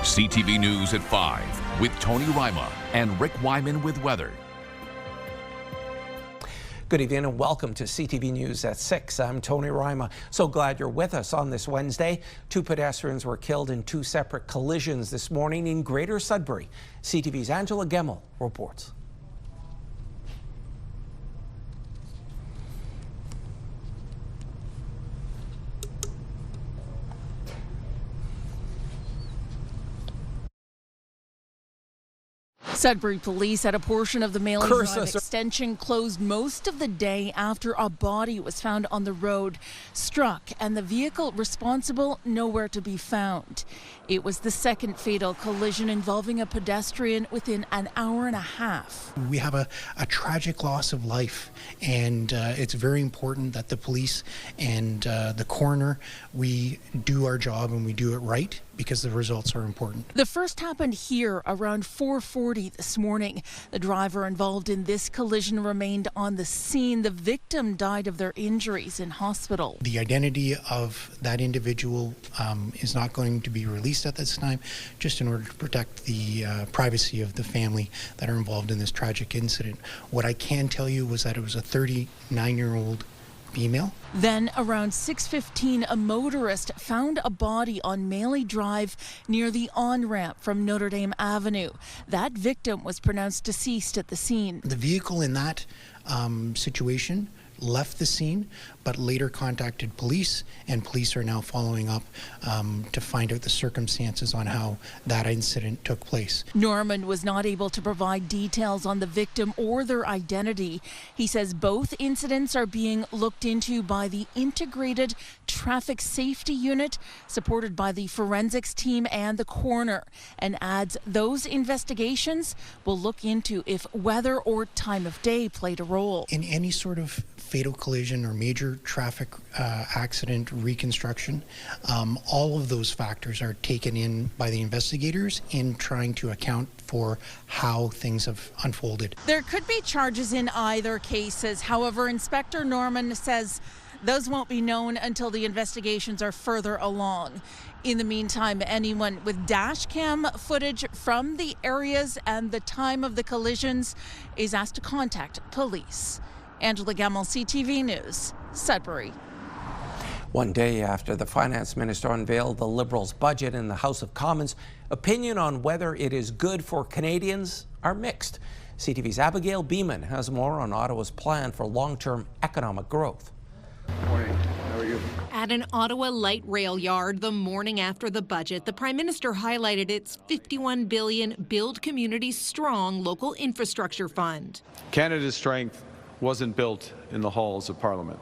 CTV News at 5 with Tony Ryma and Rick Wyman with weather. Good evening and welcome to CTV News at 6. I'm Tony Ryma. So glad you're with us on this Wednesday. 2 pedestrians were killed in 2 separate collisions this morning in Greater Sudbury. CTV's Angela Gemmell reports. Sudbury police at a portion of the Maley Drive extension closed most of the day after a body was found on the road, struck, and the vehicle responsible nowhere to be found. It was the second fatal collision involving a pedestrian within an hour and a half. We have a tragic loss of life, and it's very important that the police and the coroner, we do our job and we do it right, because the results are important. The first happened here around 4:40 this morning. The driver involved in this collision remained on the scene. The victim died of their injuries in hospital. The identity of that individual is not going to be released at this time, just in order to protect the privacy of the family that are involved in this tragic incident. What I can tell you was that it was a 39-year-old female. Then around 6:15, a motorist found a body on Maley Drive near the on-ramp from Notre Dame Avenue. That victim was pronounced deceased at the scene. The vehicle in that situation left the scene, but later contacted police, and police are now following up to find out the circumstances on how that incident took place. Norman was not able to provide details on the victim or their identity. He says both incidents are being looked into by the Integrated Traffic Safety Unit, supported by the forensics team and the coroner, and adds those investigations will look into if weather or time of day played a role. In any sort of fatal collision or major traffic accident reconstruction, all of those factors are taken in by the investigators in trying to account for how things have unfolded. There could be charges in either cases. However, Inspector Norman says those won't be known until the investigations are further along. In the meantime, anyone with dash cam footage from the areas and the time of the collisions is asked to contact police. Angela Gemmell, CTV News, Sudbury. One day after the finance minister unveiled the Liberals' budget in the House of Commons, opinion on whether it is good for Canadians are mixed. CTV's Abigail Beeman has more on Ottawa's plan for long-term economic growth. Morning. How are you? At an Ottawa light rail yard the morning after the budget, the Prime Minister highlighted its $51 billion Build Communities Strong local infrastructure fund. Canada's strength wasn't built in the halls of Parliament.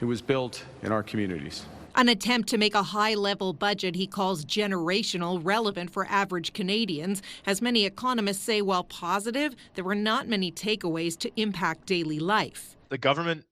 It was built in our communities. An attempt to make a high-level budget he calls generational, relevant for average Canadians. As many economists say, while positive, there were not many takeaways to impact daily life. The government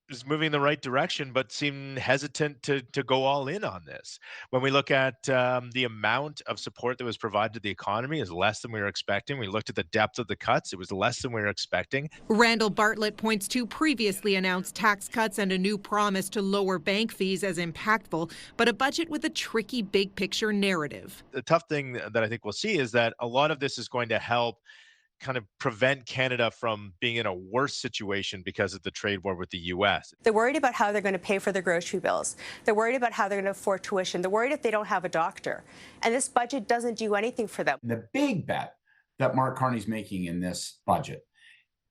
is moving in the right direction, but seem hesitant to go all in on this. When we look at the amount of support that was provided to the economy is less than we were expecting. We looked at the depth of the cuts. It was less than we were expecting. Randall Bartlett points to previously announced tax cuts and a new promise to lower bank fees as impactful, but a budget with a tricky big picture narrative. The tough thing that I think we'll see is that a lot of this is going to help kind of prevent Canada from being in a worse situation because of the trade war with the U.S. They're worried about how they're going to pay for their grocery bills. They're worried about how they're going to afford tuition. They're worried if they don't have a doctor. And this budget doesn't do anything for them. The big bet that Mark Carney's making in this budget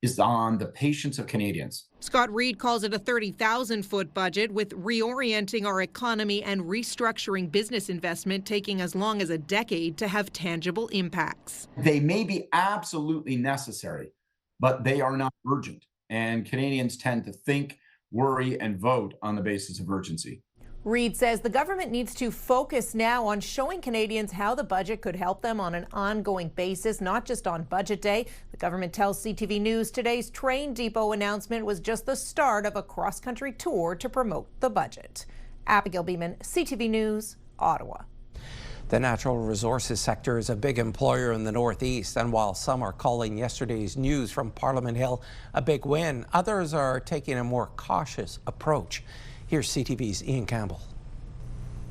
is on the patience of Canadians. Scott Reid calls it a 30,000-foot budget, with reorienting our economy and restructuring business investment taking as long as a decade to have tangible impacts. They may be absolutely necessary, but they are not urgent. And Canadians tend to think, worry, and vote on the basis of urgency. Reid says the government needs to focus now on showing Canadians how the budget could help them on an ongoing basis, not just on Budget Day. The government tells CTV News today's train depot announcement was just the start of a cross-country tour to promote the budget. Abigail Beeman, CTV News, Ottawa. The natural resources sector is a big employer in the Northeast, and while some are calling yesterday's news from Parliament Hill a big win, others are taking a more cautious approach. Here's CTV's Ian Campbell.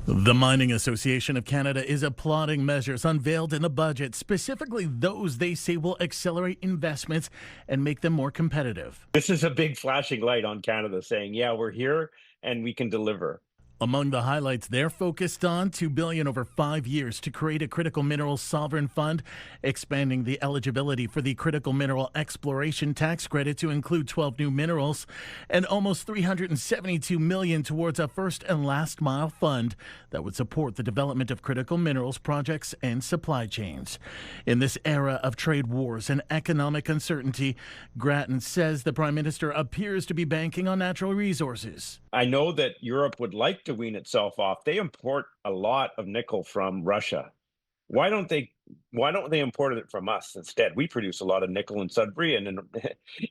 The Mining Association of Canada is applauding measures unveiled in the budget, specifically those they say will accelerate investments and make them more competitive. This is a big flashing light on Canada saying, yeah, we're here and we can deliver. Among the highlights they're focused on, $2 billion over 5 years to create a critical minerals sovereign fund, expanding the eligibility for the critical mineral exploration tax credit to include 12 new minerals, and almost $372 million towards a first and last mile fund that would support the development of critical minerals projects and supply chains. In this era of trade wars and economic uncertainty, Grattan says the Prime Minister appears to be banking on natural resources. I know that Europe would like to wean itself off. They import a lot of nickel from Russia. Why don't they import it from us instead? We produce a lot of nickel in Sudbury and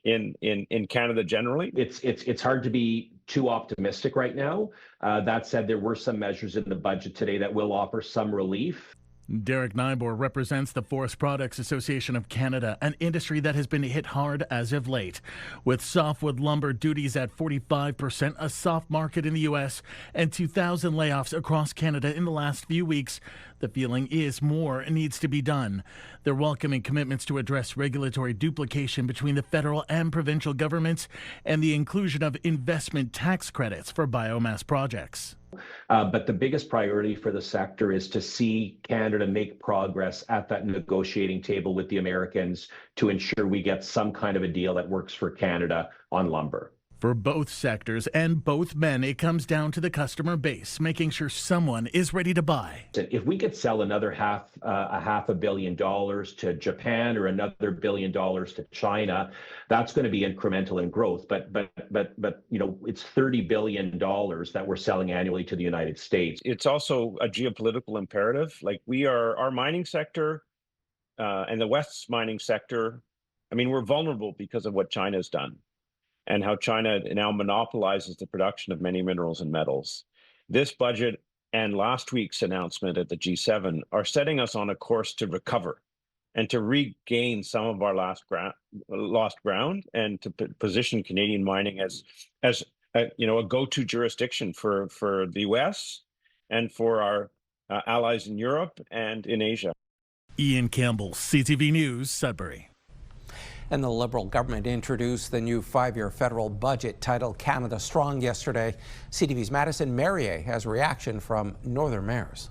in Canada generally. It's hard to be too optimistic right now. That said, there were some measures in the budget today that will offer some relief. Derek Nybor represents the Forest Products Association of Canada, an industry that has been hit hard as of late. With softwood lumber duties at 45%, a soft market in the U.S., and 2,000 layoffs across Canada in the last few weeks, the feeling is more needs to be done. They're welcoming commitments to address regulatory duplication between the federal and provincial governments and the inclusion of investment tax credits for biomass projects. But the biggest priority for the sector is to see Canada make progress at that negotiating table with the Americans to ensure we get some kind of a deal that works for Canada on lumber. For both sectors and both men, it comes down to the customer base, making sure someone is ready to buy. If we could sell another $500 million to Japan or another $1 billion to China, that's going to be incremental in growth. But you know, it's $30 billion that we're selling annually to the United States. It's also a geopolitical imperative. Like our mining sector and the West's mining sector, I mean, we're vulnerable because of what China's done and how China now monopolizes the production of many minerals and metals. This budget and last week's announcement at the G7 are setting us on a course to recover and to regain some of our lost ground and to position Canadian mining as a go-to jurisdiction for the U.S. and for our allies in Europe and in Asia. Ian Campbell, CTV News, Sudbury. And the Liberal government introduced the new 5-year federal budget titled Canada Strong yesterday. CTV's Madison Merrier has a reaction from Northern mayors.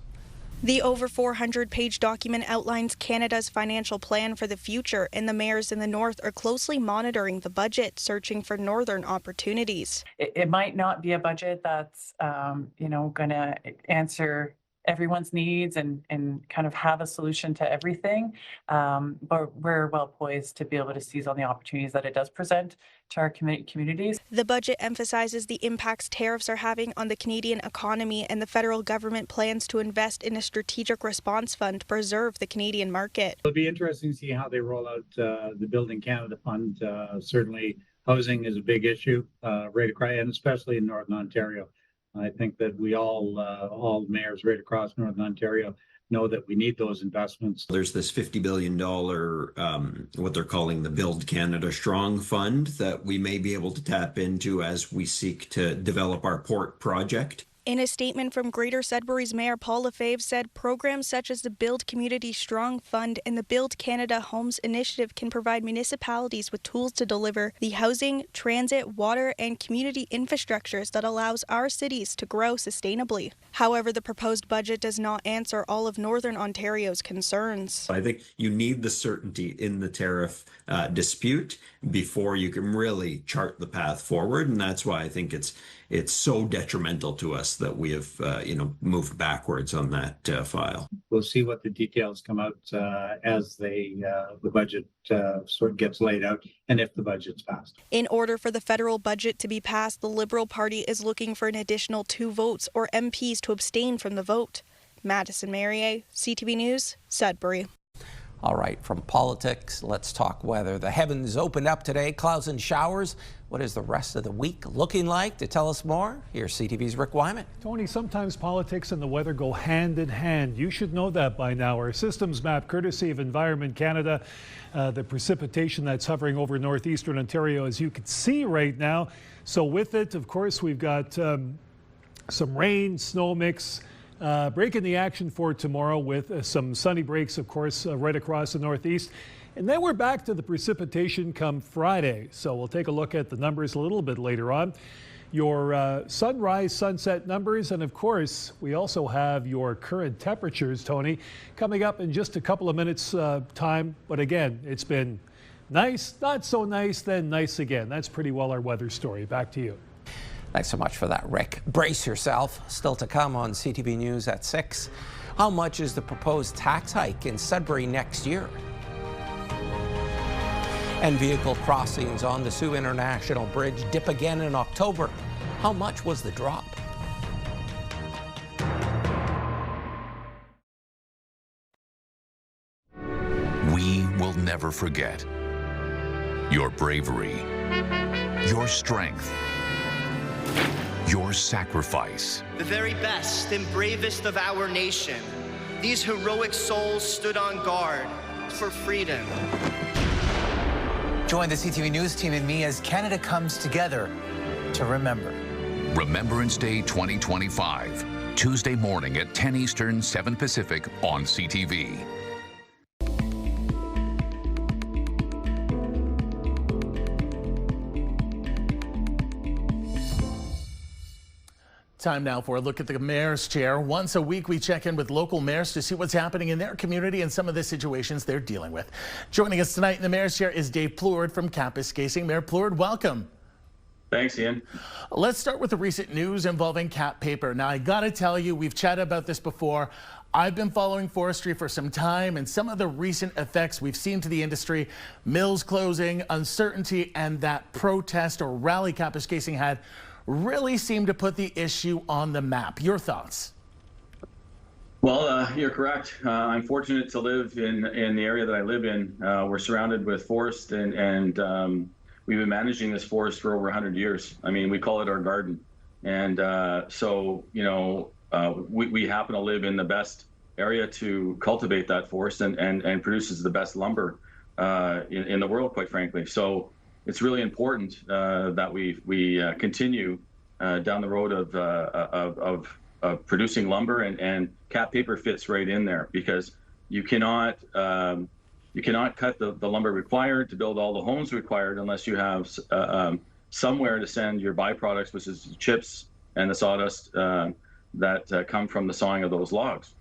The over 400-page document outlines Canada's financial plan for the future, and the mayors in the North are closely monitoring the budget, searching for Northern opportunities. It might not be a budget that's, going to answer everyone's needs and kind of have a solution to everything. But we're well poised to be able to seize on the opportunities that it does present to our communities. The budget emphasizes the impacts tariffs are having on the Canadian economy, and the federal government plans to invest in a strategic response fund to preserve the Canadian market. It'll be interesting to see how they roll out the Building Canada Fund. Certainly housing is a big issue right across, and especially in Northern Ontario. I think that we all mayors right across Northern Ontario know that we need those investments. There's this $50 billion, what they're calling the Build Canada Strong Fund that we may be able to tap into as we seek to develop our port project. In a statement from Greater Sudbury's Mayor Paul Lefebvre said programs such as the Build Community Strong Fund and the Build Canada Homes Initiative can provide municipalities with tools to deliver the housing, transit, water, and community infrastructures that allows our cities to grow sustainably. However, the proposed budget does not answer all of Northern Ontario's concerns. I think you need the certainty in the tariff dispute before you can really chart the path forward, and that's why I think it's so detrimental to us that we have moved backwards on that file. We'll see what the details come out as the budget sort of gets laid out, and if the budget's passed. In order for the federal budget to be passed, the Liberal Party is looking for an additional 2 votes or MPs to abstain from the vote. Madison Merrier, CTV News, Sudbury. All right, from politics, let's talk weather. The heavens opened up today, clouds and showers. What is the rest of the week looking like? To tell us more, here's CTV's Rick Wyman. Tony, sometimes politics and the weather go hand in hand. You should know that by now. Our systems map, courtesy of Environment Canada, the precipitation that's hovering over northeastern Ontario, as you can see right now. So with it, of course, we've got some rain, snow mix, Breaking the action for tomorrow with some sunny breaks, of course, right across the Northeast. And then we're back to the precipitation come Friday. So we'll take a look at the numbers a little bit later on. Your sunrise, sunset numbers, and of course, we also have your current temperatures, Tony, coming up in just a couple of minutes time. But again, it's been nice, not so nice, then nice again. That's pretty well our weather story. Back to you. Thanks so much for that, Rick. Brace yourself. Still to come on CTV News at 6. How much is the proposed tax hike in Sudbury next year? And vehicle crossings on the Soo International Bridge dip again in October. How much was the drop? We will never forget your bravery, your strength, your sacrifice. The very best and bravest of our nation. These heroic souls stood on guard for freedom. Join the CTV News team and me as Canada comes together to remember. Remembrance Day 2025, Tuesday morning at 10 Eastern, 7 Pacific on CTV. Time now for a look at the mayor's chair. Once a week, we check in with local mayors to see what's happening in their community and some of the situations they're dealing with. Joining us tonight in the mayor's chair is Dave Plourde from Kapuskasing. Mayor Plourde, welcome. Thanks, Ian. Let's start with the recent news involving Cap Paper. Now, I got to tell you, we've chatted about this before. I've been following forestry for some time, and some of the recent effects we've seen to the industry, mills closing, uncertainty, and that protest or rally Kapuskasing had really seem to put the issue on the map. Your thoughts? Well, you're correct. I'm fortunate to live in the area that I live in. We're surrounded with forest, and we've been managing this forest for over 100 years. I mean, we call it our garden. And so, you know, we happen to live in the best area to cultivate that forest and produces the best lumber in the world, quite frankly. So it's really important that we continue down the road of producing lumber, and Cap Paper fits right in there, because you cannot cut the lumber required to build all the homes required unless you have somewhere to send your byproducts, which is chips and the sawdust that come from the sawing of those logs.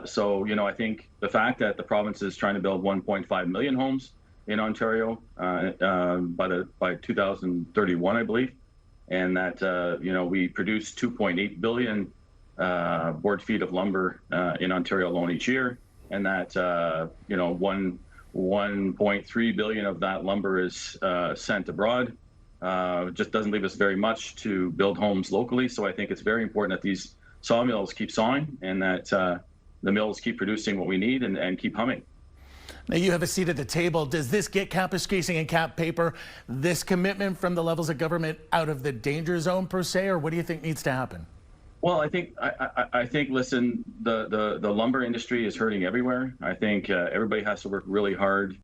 So, you know, I think the fact that the province is trying to build 1.5 million homes in Ontario by 2031, I believe, and that you know, we produce 2.8 billion board feet of lumber in Ontario alone each year, and that you know, 1.3 billion of that lumber is sent abroad. Just doesn't leave us very much to build homes locally. So I think it's very important that these sawmills keep sawing, and that the mills keep producing what we need and keep humming. Now, you have a seat at the table. Does this get Kapuskasing and Cap Paper, this commitment from the levels of government, out of the danger zone per se, or what do you think needs to happen? Well, I think listen, the lumber industry is hurting everywhere. I think everybody has to work really hard to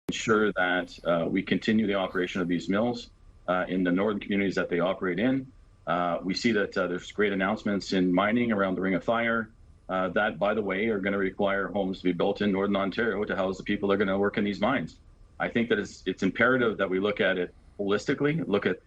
ensure that we continue the operation of these mills in the northern communities that they operate in. We see that there's great announcements in mining around the Ring of Fire. That, by the way, are going to require homes to be built in Northern Ontario to house the people that are going to work in these mines. I think that it's imperative that we look at it holistically, look at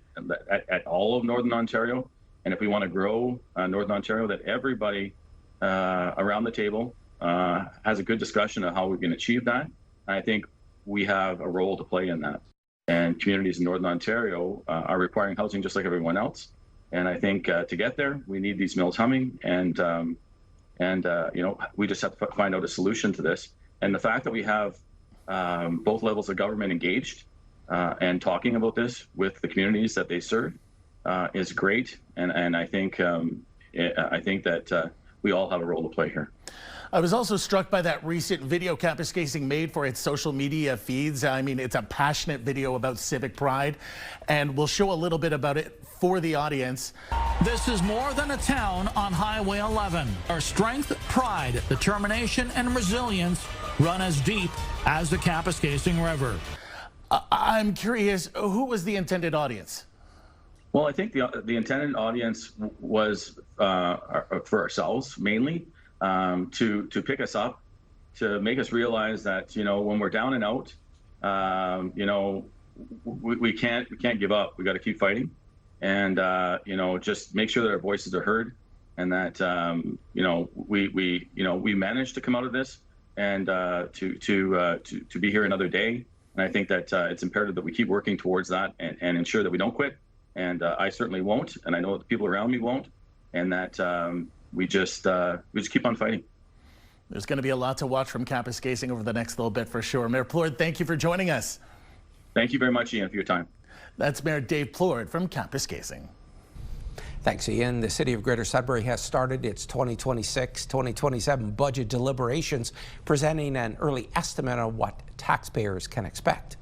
all of Northern Ontario, and if we want to grow Northern Ontario, that everybody around the table has a good discussion of how we can achieve that. And I think we have a role to play in that. And communities in Northern Ontario are requiring housing just like everyone else. And I think to get there, we need these mills humming, and you know, we just have to find out a solution to this. And the fact that we have both levels of government engaged and talking about this with the communities that they serve is great. And I think that we all have a role to play here. I was also struck by that recent video Kapuskasing made for its social media feeds. I mean, it's a passionate video about civic pride, and we'll show a little bit about it for the audience. This is more than a town on Highway 11. Our strength, pride, determination, and resilience run as deep as the Kapuskasing River. I'm curious, who was the intended audience? Well, I think the intended audience was for ourselves mainly, to pick us up, to make us realize that, you know, when we're down and out, you know, we can't give up. We got to keep fighting, and you know, just make sure that our voices are heard, and that you know, we managed to come out of this, and to be here another day. And I think that it's imperative that we keep working towards that, and ensure that we don't quit. And I certainly won't, and I know that the people around me won't, and that we just keep on fighting. There's going to be a lot to watch from Kapuskasing over the next little bit for sure. Mayor Plourde, thank you for joining us. Thank you very much, Ian, for your time. That's Mayor Dave Plourde from Kapuskasing. Thanks, Ian. The City of Greater Sudbury has started its 2026-2027 budget deliberations, presenting an early estimate on what taxpayers can expect.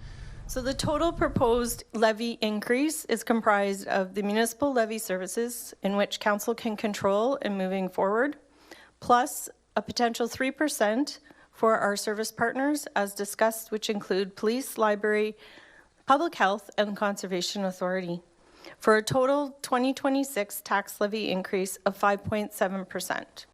So the total proposed levy increase is comprised of the municipal levy services, in which council can control in moving forward, plus a potential 3% for our service partners as discussed, which include police, library, public health, and conservation authority, for a total 2026 tax levy increase of 5.7%.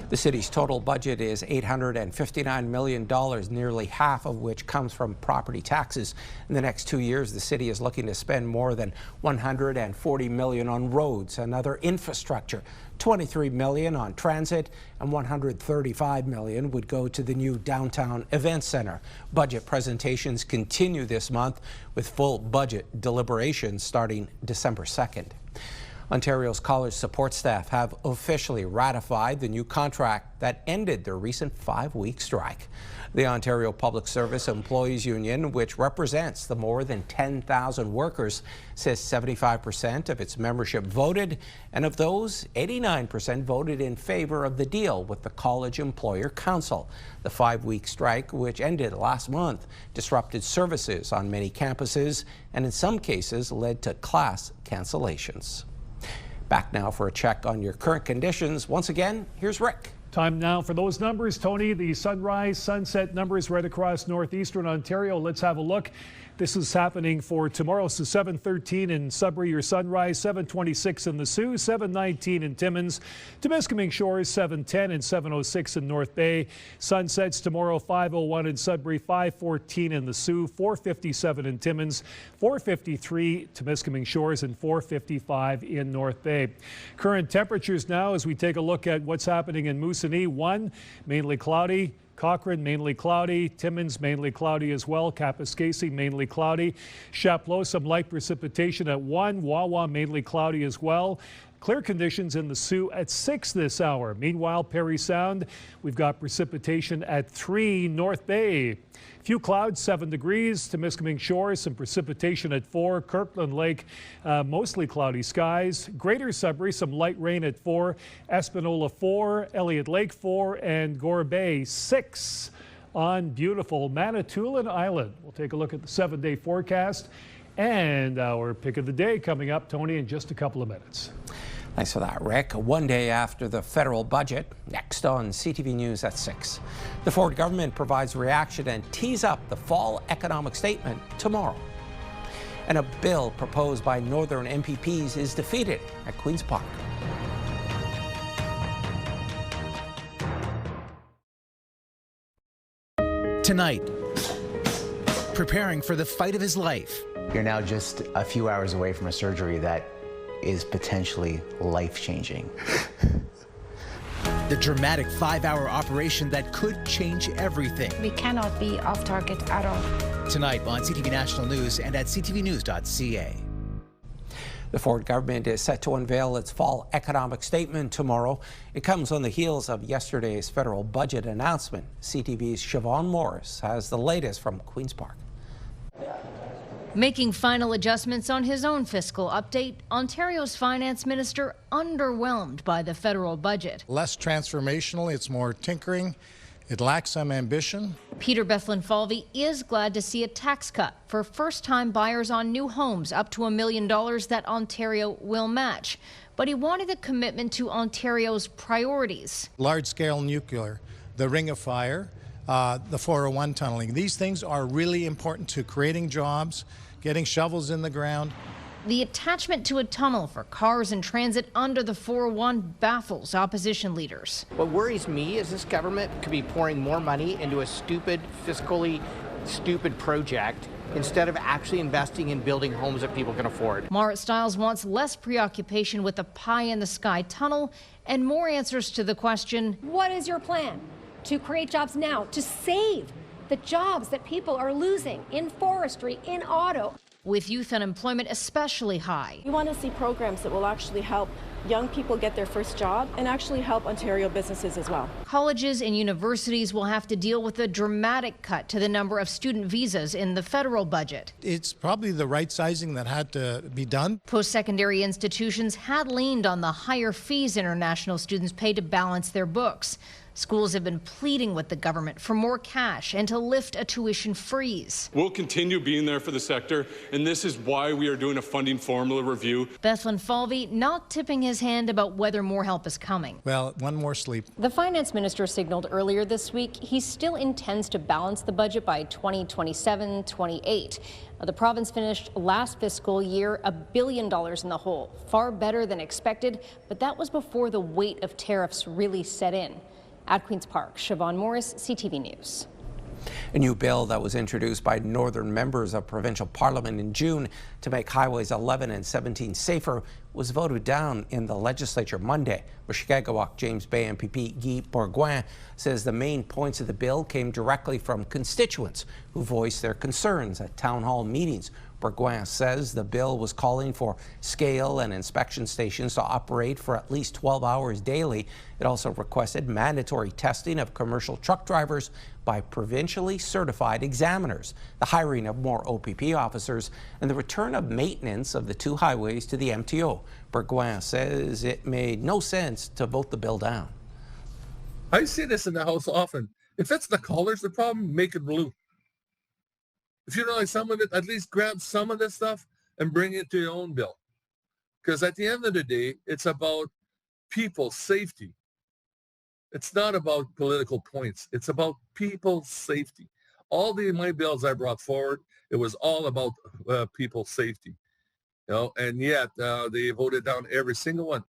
The city's total budget is $859 million, nearly half of which comes from property taxes. In the next 2 years, the city is looking to spend more than $140 million on roads and other infrastructure, $23 million on transit, and $135 million would go to the new downtown event center. Budget presentations continue this month, with full budget deliberations starting December 2nd. Ontario's college support staff have officially ratified the new contract that ended their recent 5-week strike. The Ontario Public Service Employees Union, which represents the more than 10,000 workers, says 75% of its membership voted, and of those, 89% voted in favor of the deal with the College Employer Council. The 5-week strike, which ended last month, disrupted services on many campuses and in some cases led to class cancellations. Back now for a check on your current conditions. Once again, here's Rick. Time now for those numbers, Tony. The sunrise, sunset numbers right across northeastern Ontario. Let's have a look. This is happening for tomorrow. So 7:13 in Sudbury, your sunrise, 7:26 in the Sioux, 7:19 in Timmins, Timiskaming Shores, 7:10 and 7:06 in North Bay. Sunsets tomorrow, 5:01 in Sudbury, 5:14 in the Sioux, 4:57 in Timmins, 4:53 Timiskaming Shores, and 4:55 in North Bay. Current temperatures now as we take a look at what's happening in Moosonee. 1, mainly cloudy. Cochrane, mainly cloudy. Timmins, mainly cloudy as well. Kapuskasing, mainly cloudy. Chapleau, some light precipitation at 1. Wawa, mainly cloudy as well. Clear conditions in the Sioux at 6 this hour. Meanwhile, Parry Sound, we've got precipitation at 3. North Bay, few clouds, 7 degrees. Timiskaming Shores, some precipitation at 4. Kirkland Lake, mostly cloudy skies. Greater Sudbury, some light rain at 4. Espanola 4. Elliott Lake 4. And Gore Bay 6 on beautiful Manitoulin Island. We'll take a look at the 7-day forecast and our pick of the day coming up, Tony, in just a couple of minutes. Thanks for that, Rick. One day after the federal budget, next on CTV News at 6. The Ford government provides reaction and tees up the fall economic statement tomorrow. And a bill proposed by Northern MPPs is defeated at Queen's Park. Tonight, preparing for the fight of his life. You're now just a few hours away from a surgery that is potentially life-changing. The dramatic 5-hour operation that could change everything. We cannot be off target at all. Tonight on CTV National News and at ctvnews.ca. The Ford government is set to unveil its fall economic statement tomorrow. It comes on the heels of yesterday's federal budget announcement. CTV's Siobhan Morris has the latest from Queen's Park. Making final adjustments on his own fiscal update, Ontario's finance minister underwhelmed by the federal budget. Less transformational, it's more tinkering. It lacks some ambition. Peter Bethlen-Falvey is glad to see a tax cut for first-time buyers on new homes up to $1 million that Ontario will match. But he wanted a commitment to Ontario's priorities. Large-scale nuclear, the Ring of Fire, the 401 tunneling. These things are really important to creating jobs, getting shovels in the ground, The attachment to a tunnel for cars in transit under the 401 baffles opposition leaders. What worries me is this government could be pouring more money into a fiscally stupid project instead of actually investing in building homes that people can afford. Marit Stiles wants less preoccupation with the pie-in-the-sky tunnel and more answers to the question, what is your plan to create jobs now, to save the jobs that people are losing in forestry, in auto? With youth unemployment especially high. We want to see programs that will actually help young people get their first job and actually help Ontario businesses as well. Colleges and universities will have to deal with a dramatic cut to the number of student visas in the federal budget. It's probably the right sizing that had to be done. Post-secondary institutions had leaned on the higher fees international students pay to balance their books. Schools have been pleading with the government for more cash and to lift a tuition freeze. We'll continue being there for the sector, and this is why we are doing a funding formula review. Bethlen Falvey not tipping his hand about whether more help is coming. Well, one more sleep. The finance minister signaled earlier this week he still intends to balance the budget by 2027-28. The province finished last fiscal year $1 billion in the hole, far better than expected, but that was before the weight of tariffs really set in. At Queen's Park, Siobhan Morris, CTV News. A new bill that was introduced by Northern members of Provincial Parliament in June to make Highways 11 and 17 safer was voted down in the legislature Monday. Mushkegowuk James Bay MPP Guy Bourgouin says the main points of the bill came directly from constituents who voiced their concerns at town hall meetings. Bourgouin says the bill was calling for scale and inspection stations to operate for at least 12 hours daily. It also requested mandatory testing of commercial truck drivers by provincially certified examiners, the hiring of more OPP officers, and the return of maintenance of the two highways to the MTO. Bourgouin says it made no sense to vote the bill down. I see this in the House often. If it's the colors the problem, make it blue. If you don't like some of it, at least grab some of this stuff and bring it to your own bill. Because at the end of the day, it's about people's safety. It's not about political points. It's about people's safety. All my bills I brought forward, it was all about people's safety. And yet they voted down every single one.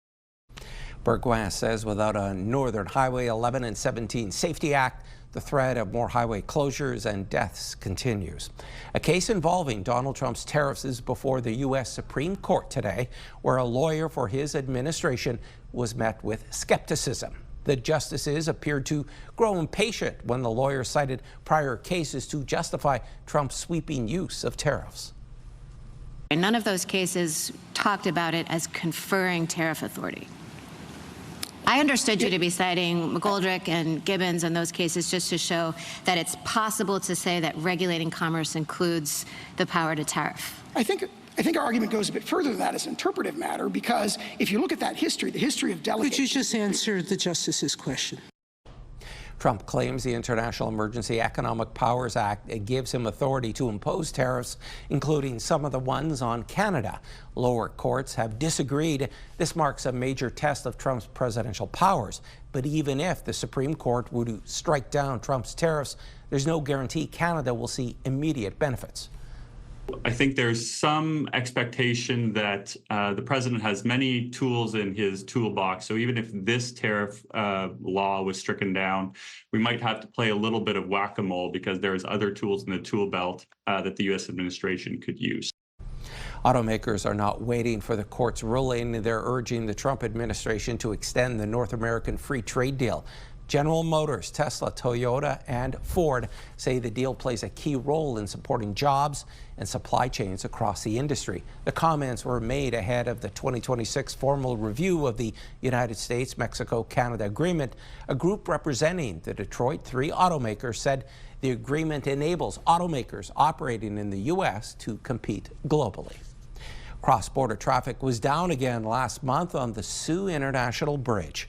Bourgouin says without a Northern Highway 11 and 17 Safety Act, the threat of more highway closures and deaths continues. A case involving Donald Trump's tariffs is before the U.S. Supreme Court today, where a lawyer for his administration was met with skepticism. The justices appeared to grow impatient when the lawyer cited prior cases to justify Trump's sweeping use of tariffs. And none of those cases talked about it as conferring tariff authority. I understood you to be citing McGoldrick and Gibbons in those cases just to show that it's possible to say that regulating commerce includes the power to tariff. I think our argument goes a bit further than that as an interpretive matter, because if you look at that history, the history of delegation... Could you just answer the justice's question? Trump claims the International Emergency Economic Powers Act gives him authority to impose tariffs, including some of the ones on Canada. Lower courts have disagreed. This marks a major test of Trump's presidential powers. But even if the Supreme Court were to strike down Trump's tariffs, there's no guarantee Canada will see immediate benefits. I think there's some expectation that the president has many tools in his toolbox. So even if this tariff law was stricken down, we might have to play a little bit of whack-a-mole because there's other tools in the tool belt that the U.S. administration could use. Automakers are not waiting for the court's ruling. They're urging the Trump administration to extend the North American free trade deal. General Motors, Tesla, Toyota, and Ford say the deal plays a key role in supporting jobs and supply chains across the industry. The comments were made ahead of the 2026 formal review of the United States-Mexico-Canada agreement. A group representing the Detroit 3 automakers said the agreement enables automakers operating in the U.S. to compete globally. Cross-border traffic was down again last month on the Soo International Bridge.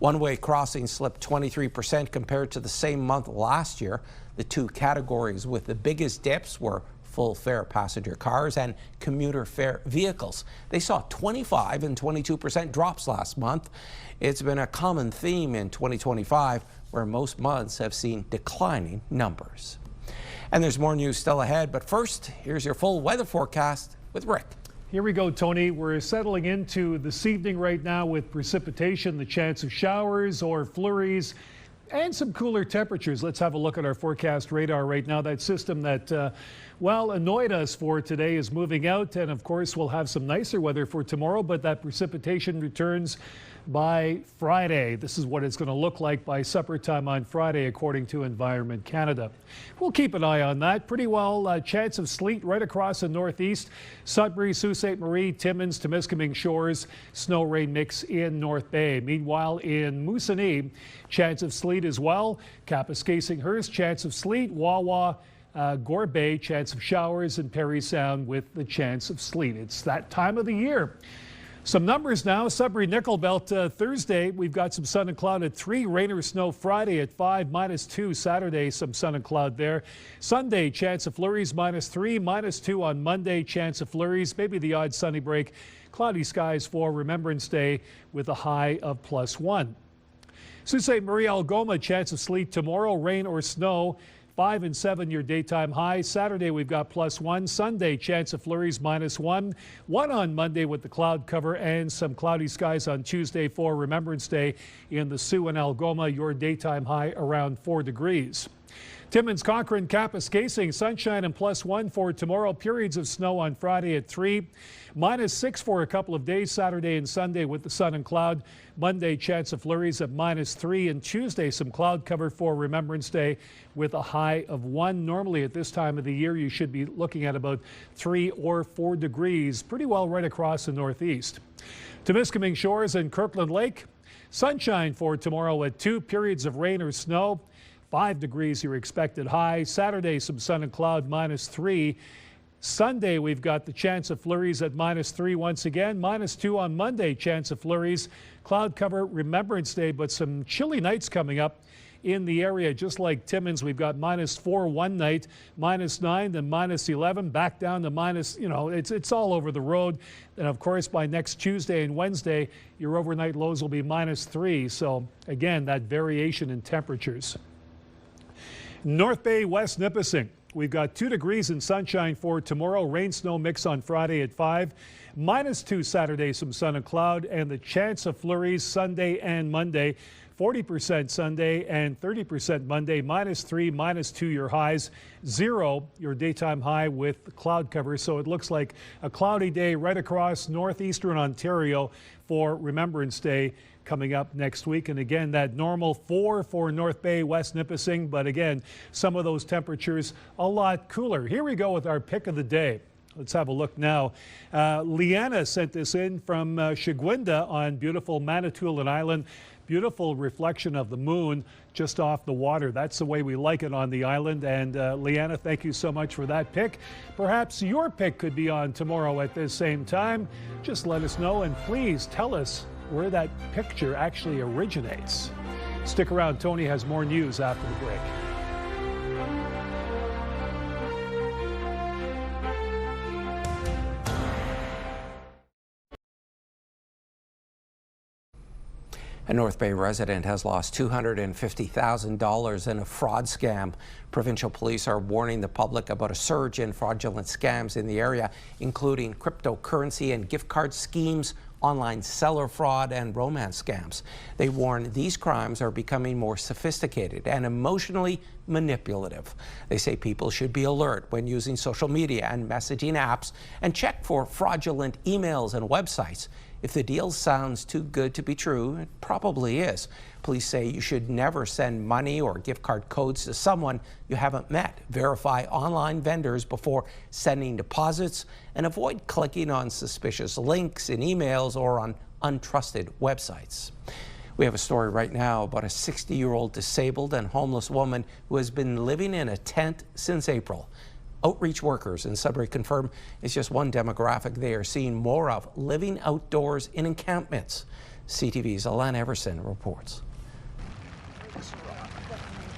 One-way crossings slipped 23% compared to the same month last year. The two categories with the biggest dips were full-fare passenger cars and commuter fare vehicles. They saw 25% and 22% drops last month. It's been a common theme in 2025, where most months have seen declining numbers. And there's more news still ahead, but first, here's your full weather forecast with Rick. Here we go, Tony. We're settling into this evening right now with precipitation, the chance of showers or flurries, and some cooler temperatures. Let's have a look at our forecast radar right now. That system that, well, annoyed us for today is moving out, and of course we'll have some nicer weather for tomorrow, but that precipitation returns by Friday. This is what it's going to look like by supper time on Friday, according to Environment Canada. We'll keep an eye on that. Pretty well chance of sleet right across the northeast. Sudbury, Sault Ste. Marie, Timmins, Temiskaming Shores, snow rain mix in North Bay. Meanwhile, in Moosonee, chance of sleet as well. Kapuskasing, Hearst, chance of sleet. Wawa, Gore Bay, chance of showers, and Perry Sound with the chance of sleet. It's that time of the year. Some numbers now. Sudbury Nickel Belt Thursday, we've got some sun and cloud at 3. Rain or snow Friday at 5, -2. Saturday, some sun and cloud there. Sunday, chance of flurries -3, -2 on Monday, chance of flurries. Maybe the odd sunny break. Cloudy skies for Remembrance Day with a high of +1. Sault Ste. Marie Algoma, chance of sleet tomorrow. Rain or snow. 5 and 7 your daytime high. Saturday we've got +1. Sunday chance of flurries -1. 1 on Monday with the cloud cover and some cloudy skies on Tuesday for Remembrance Day in the Sioux and Algoma. Your daytime high around 4 degrees. Timmins, Cochrane, Kapuskasing, sunshine and +1 for tomorrow. Periods of snow on Friday at 3. -6 for a couple of days, Saturday and Sunday with the sun and cloud. Monday, chance of flurries at -3. And Tuesday, some cloud cover for Remembrance Day with a high of 1. Normally at this time of the year, you should be looking at about 3 or 4 degrees, pretty well right across the northeast. Temiskaming Shores and Kirkland Lake, sunshine for tomorrow at 2. Periods of rain or snow. 5 degrees your expected high. Saturday, some sun and cloud, -3. Sunday, we've got the chance of flurries at -3 once again. -2 on Monday, chance of flurries. Cloud cover, Remembrance Day, but some chilly nights coming up in the area. Just like Timmins, we've got -4 one night, -9, then -11, back down to it's all over the road. And of course, by next Tuesday and Wednesday, your overnight lows will be -3. So again, that variation in temperatures. North Bay, West Nipissing. We've got 2 degrees and sunshine for tomorrow. Rain snow mix on Friday at 5. -2 Saturday, some sun and cloud, and the chance of flurries Sunday and Monday. 40% Sunday and 30% Monday. -3, -2 your highs. 0 your daytime high with cloud cover. So it looks like a cloudy day right across northeastern Ontario for Remembrance Day coming up next week. And again, that normal 4 for North Bay, West Nipissing. But again, some of those temperatures a lot cooler. Here we go with our pick of the day. Let's have a look now. Leanna sent this in from Shigwinda on beautiful Manitoulin Island. Beautiful reflection of the moon just off the water. That's the way we like it on the island. And Leanna, thank you so much for that pick. Perhaps your pick could be on tomorrow at this same time. Just let us know, and please tell us where that picture actually originates. Stick around. Tony has more news after the break. A North Bay resident has lost $250,000 in a fraud scam. Provincial police are warning the public about a surge in fraudulent scams in the area, including cryptocurrency and gift card schemes, online seller fraud, and romance scams. They warn these crimes are becoming more sophisticated and emotionally manipulative. They say people should be alert when using social media and messaging apps and check for fraudulent emails and websites. If the deal sounds too good to be true, it probably is. Police say you should never send money or gift card codes to someone you haven't met. Verify online vendors before sending deposits and avoid clicking on suspicious links in emails or on untrusted websites. We have a story right now about a 60-year-old disabled and homeless woman who has been living in a tent since April. Outreach workers in Sudbury confirm it's just one demographic they are seeing more of, living outdoors in encampments. CTV's Alan Everson reports.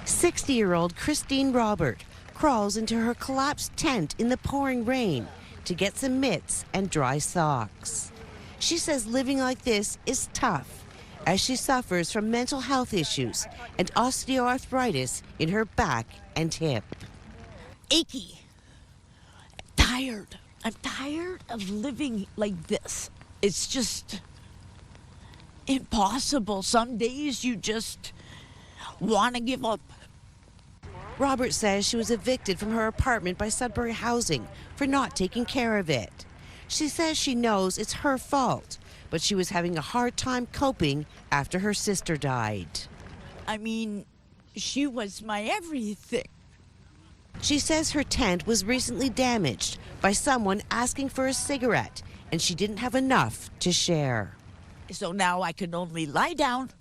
60-year-old Christine Robert crawls into her collapsed tent in the pouring rain to get some mitts and dry socks. She says living like this is tough as she suffers from mental health issues and osteoarthritis in her back and hip. Achy, tired, I'm tired of living like this. It's just impossible. Some days you just want to give up. Robert says she was evicted from her apartment by Sudbury Housing for not taking care of it. She says she knows it's her fault, but she was having a hard time coping after her sister died. I mean, she was my everything. She says her tent was recently damaged by someone asking for a cigarette, and she didn't have enough to share. So now I can only lie down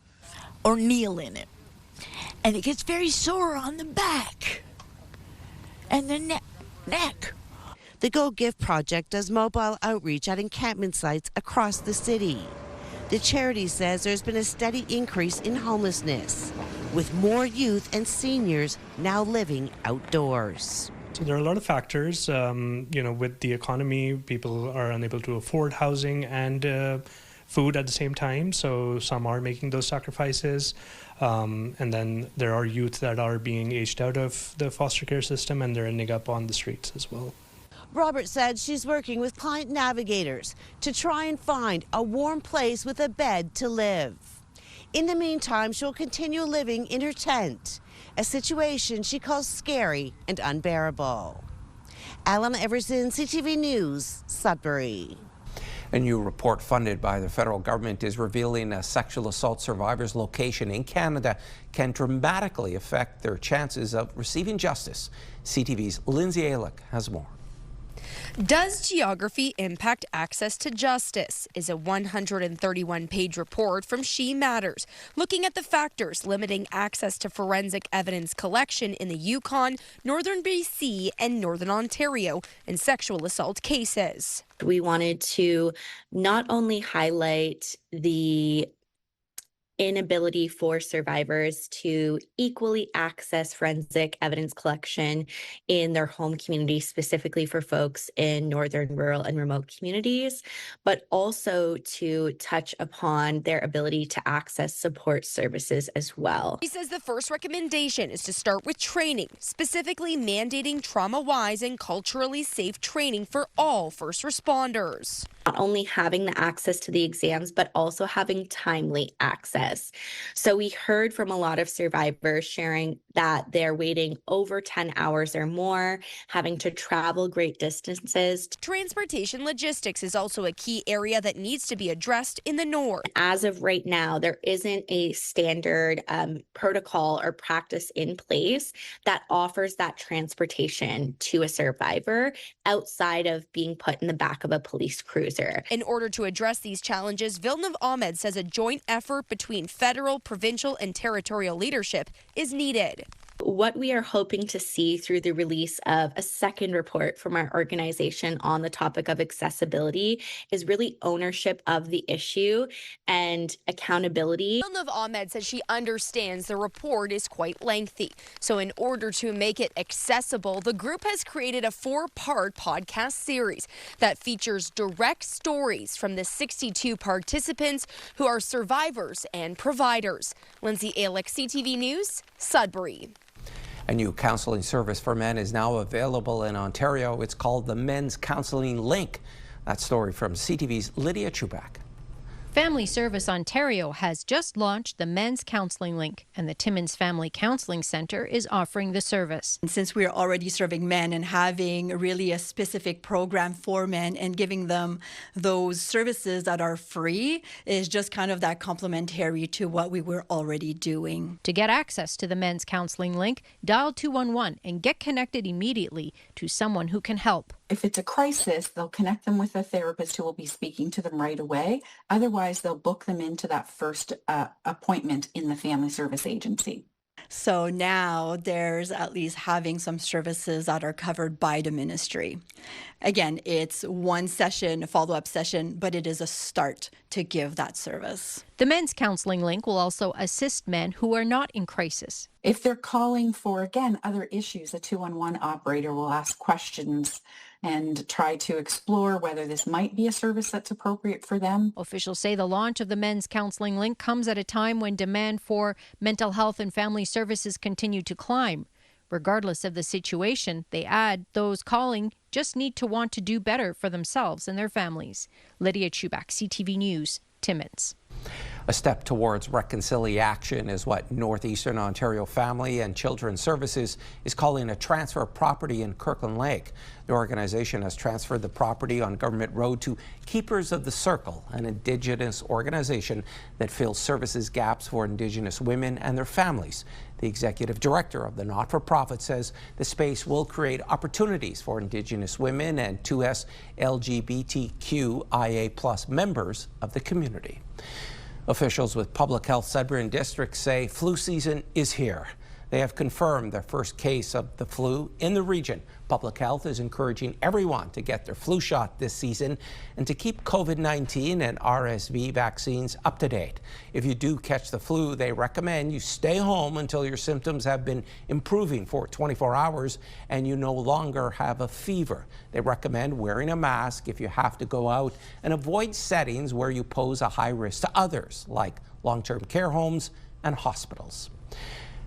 or kneel in it. And it gets very sore on the back and the neck. The Go Give Project does mobile outreach at encampment sites across the city. The charity says there's been a steady increase in homelessness, with more youth and seniors now living outdoors. So there are a lot of factors. With the economy, people are unable to afford housing and food at the same time. So some are making those sacrifices. And then there are youth that are being aged out of the foster care system, and they're ending up on the streets as well. Robert said she's working with client navigators to try and find a warm place with a bed to live. In the meantime, she'll continue living in her tent, a situation she calls scary and unbearable. Alan Everson, CTV News, Sudbury. A new report funded by the federal government is revealing a sexual assault survivor's location in Canada can dramatically affect their chances of receiving justice. CTV's Lindsay Alick has more. Does geography impact access to justice? Is a 131-page report from She Matters, looking at the factors limiting access to forensic evidence collection in the Yukon, Northern BC, and Northern Ontario in sexual assault cases. We wanted to not only highlight the inability for survivors to equally access forensic evidence collection in their home community, specifically for folks in northern, rural, and remote communities, but also to touch upon their ability to access support services as well. He says the first recommendation is to start with training, specifically mandating trauma-wise and culturally safe training for all first responders. Not only having the access to the exams, but also having timely access. So we heard from a lot of survivors sharing that they're waiting over 10 hours or more, having to travel great distances. Transportation logistics is also a key area that needs to be addressed in the north. As of right now, there isn't a standard protocol or practice in place that offers that transportation to a survivor outside of being put in the back of a police cruiser. In order to address these challenges, Villeneuve Ahmed says a joint effort between federal, provincial, and territorial leadership is needed. What we are hoping to see through the release of a second report from our organization on the topic of accessibility is really ownership of the issue and accountability. Villeneuve Ahmed says she understands the report is quite lengthy. So in order to make it accessible, the group has created a 4-part podcast series that features direct stories from the 62 participants who are survivors and providers. Lindsay Alick, CTV News, Sudbury. A new counseling service for men is now available in Ontario. It's called the Men's Counseling Link. That story from CTV's Lydia Chubak. Family Service Ontario has just launched the Men's Counseling Link, and the Timmins Family Counseling Centre is offering the service. Since we're already serving men and having really a specific program for men and giving them those services that are free is just kind of that complementary to what we were already doing. To get access to the Men's Counseling Link, dial 211 and get connected immediately to someone who can help. If it's a crisis, they'll connect them with a therapist who will be speaking to them right away. Otherwise, they'll book them into that first appointment in the family service agency. So now there's at least having some services that are covered by the ministry. Again, it's one session, a follow-up session, but it is a start to give that service. The Men's Counseling Link will also assist men who are not in crisis. If they're calling for, again, other issues, a 211 operator will ask questions and try to explore whether this might be a service that's appropriate for them. Officials say the launch of the Men's Counseling Link comes at a time when demand for mental health and family services continue to climb. Regardless of the situation, they add, those calling just need to want to do better for themselves and their families. Lydia Chubak, CTV News, Timmins. A step towards reconciliation is what Northeastern Ontario Family and Children's Services is calling a transfer of property in Kirkland Lake. The organization has transferred the property on Government Road to Keepers of the Circle, an Indigenous organization that fills services gaps for Indigenous women and their families. The executive director of the not-for-profit says the space will create opportunities for Indigenous women and 2S LGBTQIA+ members of the community. Officials with Public Health Sudbury and District say flu season is here. They have confirmed their first case of the flu in the region. Public Health is encouraging everyone to get their flu shot this season and to keep COVID-19 and RSV vaccines up to date. If you do catch the flu, they recommend you stay home until your symptoms have been improving for 24 hours and you no longer have a fever. They recommend wearing a mask if you have to go out and avoid settings where you pose a high risk to others, like long-term care homes and hospitals.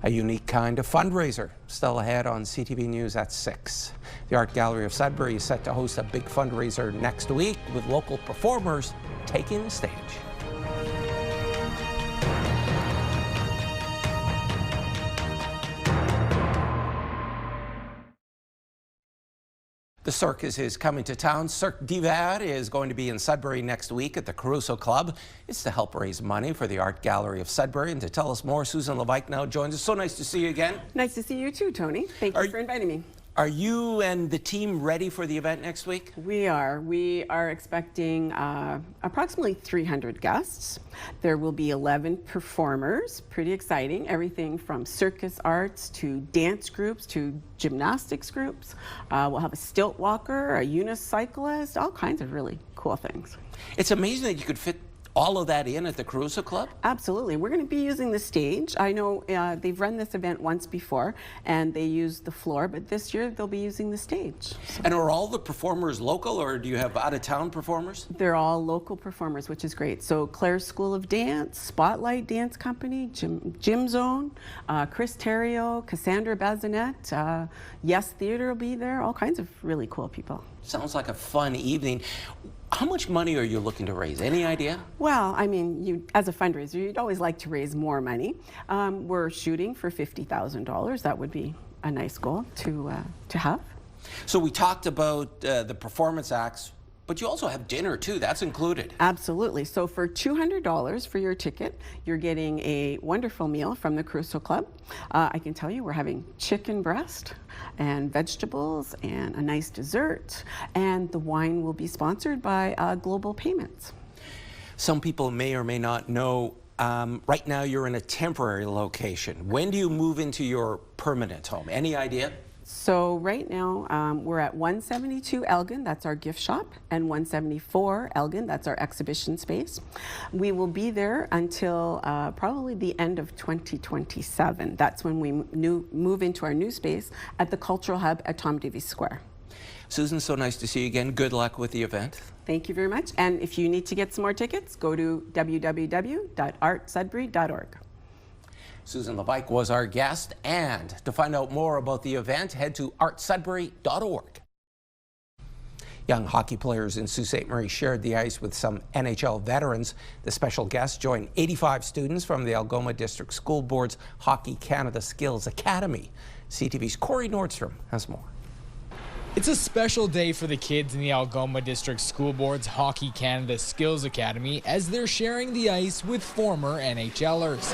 A unique kind of fundraiser still ahead on CTV News at 6. The Art Gallery of Sudbury is set to host a big fundraiser next week with local performers taking the stage. The circus is coming to town. Cirque d'Hiver is going to be in Sudbury next week at the Caruso Club. It's to help raise money for the Art Gallery of Sudbury. And to tell us more, Susan Levike now joins us. So nice to see you again. Nice to see you too, Tony. Thank you for inviting me. Are you and the team ready for the event next week? We are. We are expecting approximately 300 guests. There will be 11 performers. Pretty exciting. Everything from circus arts to dance groups to gymnastics groups. We'll have a stilt walker, a unicyclist, all kinds of really cool things. It's amazing that you could fit all of that in at the Caruso Club? Absolutely. We're going to be using the stage. I know they've run this event once before and they used the floor, but this year they'll be using the stage. So. And are all the performers local, or do you have out-of-town performers? They're all local performers, which is great. So Claire's School of Dance, Spotlight Dance Company, Gym Zone, Chris Terrio, Cassandra Bazinet, Yes Theater will be there, all kinds of really cool people. Sounds like a fun evening. How much money are you looking to raise? Any idea? Well, I mean, as a fundraiser, you'd always like to raise more money. We're shooting for $50,000. That would be a nice goal to have. So we talked about the performance acts, but you also have dinner too. That's included. Absolutely. So for $200 for your ticket, you're getting a wonderful meal from the Caruso Club. I can tell you we're having chicken breast and vegetables and a nice dessert, and the wine will be sponsored by Global Payments. Some people may or may not know, right now you're in a temporary location. When do you move into your permanent home? Any idea? So right now we're at 172 Elgin, that's our gift shop, and 174 Elgin, that's our exhibition space. We will be there until probably the end of 2027. That's when we move into our new space at the Cultural Hub at Tom Davies Square. Susan, so nice to see you again. Good luck with the event. Thank you very much. And if you need to get some more tickets, go to www.artsudbury.org. Susan Levike was our guest, and to find out more about the event, head to artsudbury.org. Young hockey players in Sault Ste. Marie shared the ice with some NHL veterans. The special guests joined 85 students from the Algoma District School Board's Hockey Canada Skills Academy. CTV's Corey Nordstrom has more. It's a special day for the kids in the Algoma District School Board's Hockey Canada Skills Academy as they're sharing the ice with former NHLers.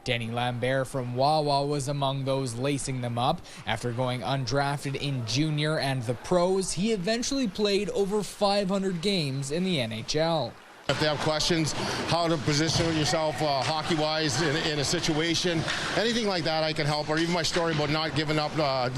Danny Lambert from Wawa was among those lacing them up. After going undrafted in junior and the pros, he eventually played over 500 games in the NHL. If they have questions, how to position yourself hockey-wise in a situation, anything like that I can help, or even my story about not giving up,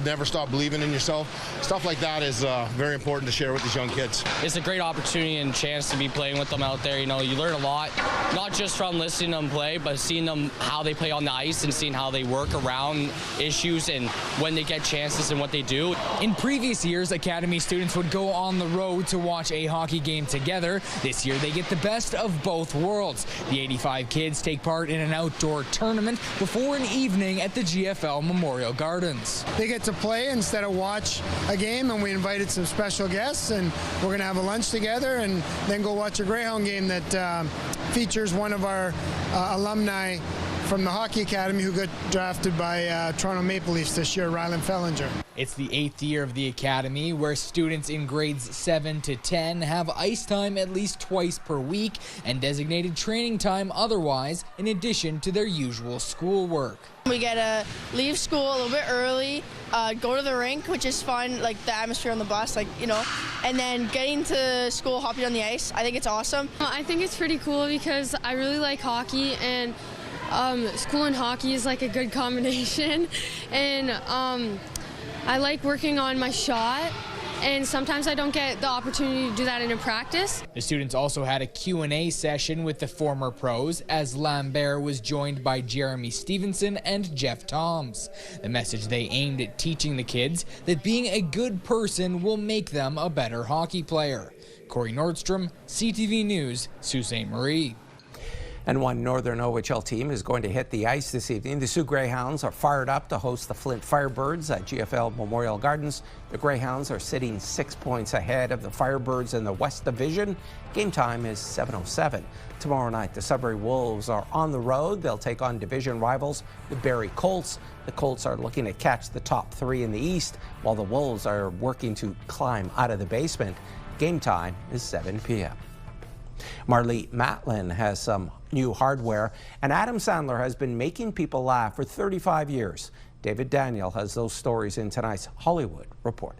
never stop believing in yourself. Stuff like that is very important to share with these young kids. It's a great opportunity and chance to be playing with them out there. You know, you learn a lot, not just from listening to them play, but seeing them how they play on the ice and seeing how they work around issues and when they get chances and what they do. In previous years, Academy students would go on the road to watch a hockey game together. This year, they get the the best of both worlds. The 85 kids take part in an outdoor tournament before an evening at the GFL Memorial Gardens. They get to play instead of watch a game, and we invited some special guests, and we're going to have a lunch together and then go watch a Greyhound game that features one of our alumni from the Hockey Academy who got drafted by Toronto Maple Leafs this year, Rylan Fellinger. It's the 8th year of the Academy, where students in grades 7 to 10 have ice time at least twice per week and designated training time otherwise, in addition to their usual schoolwork. We get to leave school a little bit early, go to the rink, which is fun, like the atmosphere on the bus, and then getting to school, hopping on the ice. I think it's awesome. I think it's pretty cool because I really like hockey, and school and hockey is like a good combination, and I like working on my shot, and sometimes I don't get the opportunity to do that in a practice. The students also had a Q&A session with the former pros, as Lambert was joined by Jeremy Stevenson and Jeff Toms. The message they aimed at teaching the kids that being a good person will make them a better hockey player. Corey Nordstrom, CTV News, Sault Ste. Marie. And one Northern OHL team is going to hit the ice this evening. The Sioux Greyhounds are fired up to host the Flint Firebirds at GFL Memorial Gardens. The Greyhounds are sitting 6 points ahead of the Firebirds in the West Division. Game time is 7:07. Tomorrow night, the Sudbury Wolves are on the road. They'll take on division rivals, the Barrie Colts. The Colts are looking to catch the top 3 in the East, while the Wolves are working to climb out of the basement. Game time is 7 p.m. Marlee Matlin has some new hardware, and Adam Sandler has been making people laugh for 35 years. David Daniel has those stories in tonight's Hollywood Report.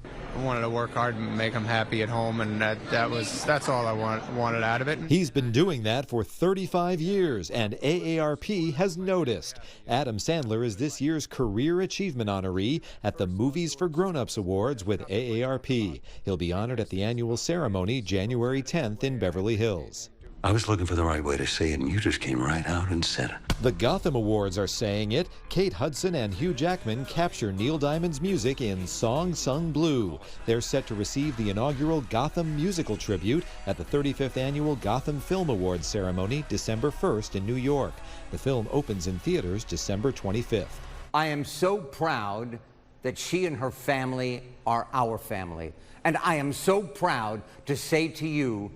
I wanted to work hard and make them happy at home, and that's all I wanted out of it. He's been doing that for 35 years, and AARP has noticed. Adam Sandler is this year's Career Achievement honoree at the Movies for Grown-Ups Awards with AARP. He'll be honored at the annual ceremony January 10th in Beverly Hills. I was looking for the right way to say it, and you just came right out and said it. The Gotham Awards are saying it. Kate Hudson and Hugh Jackman capture Neil Diamond's music in Song Sung Blue. They're set to receive the inaugural Gotham musical tribute at the 35th annual Gotham Film Awards ceremony December 1st in New York. The film opens in theaters December 25th. I am so proud that she and her family are our family. And I am so proud to say to you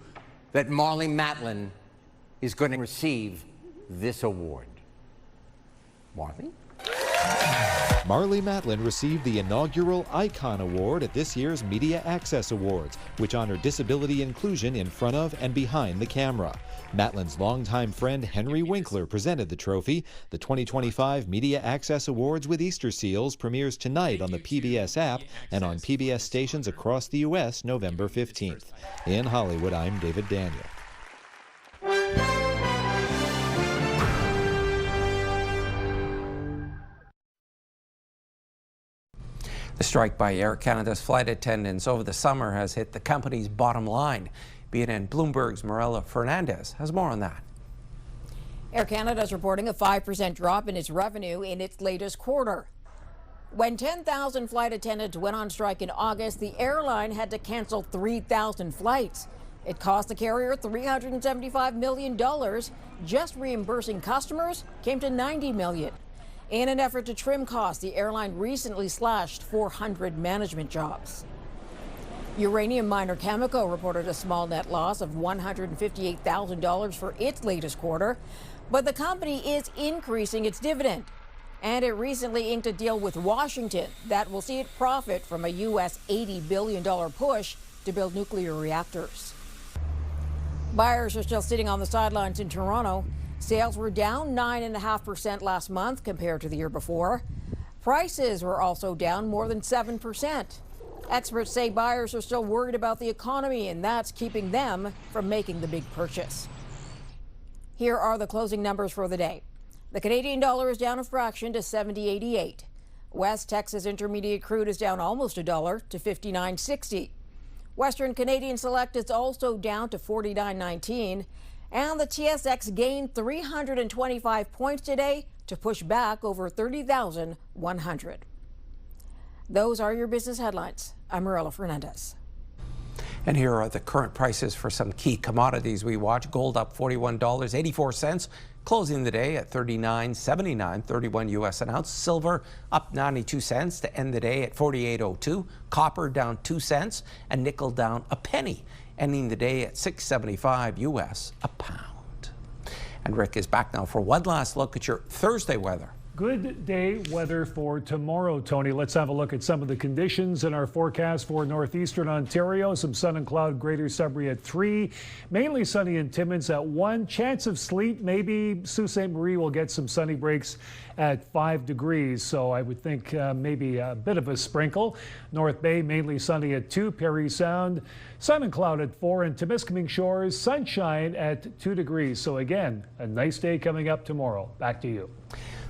that Marlee Matlin is going to receive this award. Marlee? Marlee Matlin received the inaugural Icon Award at this year's Media Access Awards, which honor disability inclusion in front of and behind the camera. Matlin's longtime friend Henry Winkler presented the trophy. The 2025 Media Access Awards with Easter Seals premieres tonight on the PBS app and on PBS stations across the U.S. November 15th. In Hollywood, I'm David Daniel. The strike by Air Canada's flight attendants over the summer has hit the company's bottom line. BNN Bloomberg's Marilla Fernandez has more on that. Air Canada is reporting a 5% drop in its revenue in its latest quarter. When 10,000 flight attendants went on strike in August, the airline had to cancel 3,000 flights. It cost the carrier $375 million. Just reimbursing customers came to $90 million. In an effort to trim costs, the airline recently slashed 400 management jobs. Uranium miner Cameco reported a small net loss of $158,000 for its latest quarter, but the company is increasing its dividend. And it recently inked a deal with Washington that will see it profit from a U.S. $80 billion push to build nuclear reactors. Buyers are still sitting on the sidelines in Toronto. Sales were down 9.5% last month compared to the year before. Prices were also down more than 7%. Experts say buyers are still worried about the economy, and that's keeping them from making the big purchase. Here are the closing numbers for the day. The Canadian dollar is down a fraction to 70.88. West Texas Intermediate crude is down almost $1 to 59.60. Western Canadian Select is also down to 49.19. And the TSX gained 325 points today to push back over 30,100. Those are your business headlines. I'm Marilla Fernandez. And here are the current prices for some key commodities we watch. Gold up $41.84, closing the day at $39.79, 31 US an ounce. Silver up 92 cents to end the day at $48.02. Copper down 2 cents, and nickel down a penny, ending the day at $6.75 US a pound. And Rick is back now for one last look at your Thursday weather. Good day weather for tomorrow, Tony. Let's have a look at some of the conditions in our forecast for northeastern Ontario. Some sun and cloud, greater Sudbury at 3. Mainly sunny in Timmins at 1. Chance of sleet, maybe Sault Ste. Marie will get some sunny breaks at 5 degrees. So I would think maybe a bit of a sprinkle. North Bay, mainly sunny at 2. Parry Sound, sun and cloud at 4. And Temiskaming Shores, sunshine at 2 degrees. So again, a nice day coming up tomorrow. Back to you.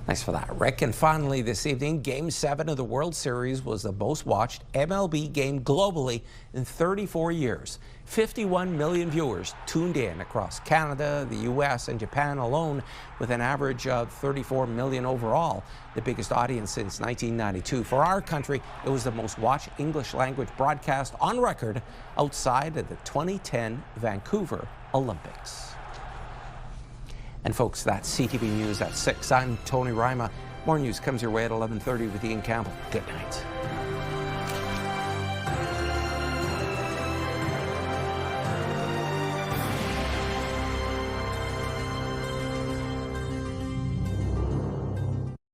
Thanks for that, Rick. And finally this evening, Game 7 of the World Series was the most watched MLB game globally in 34 years. 51 million viewers tuned in across Canada, the U.S., and Japan alone, with an average of 34 million overall, the biggest audience since 1992. For our country, it was the most watched English language broadcast on record outside of the 2010 Vancouver Olympics. And folks, that's CTV News at 6. I'm Tony Ryma. More news comes your way at 11:30 with Ian Campbell. Good night.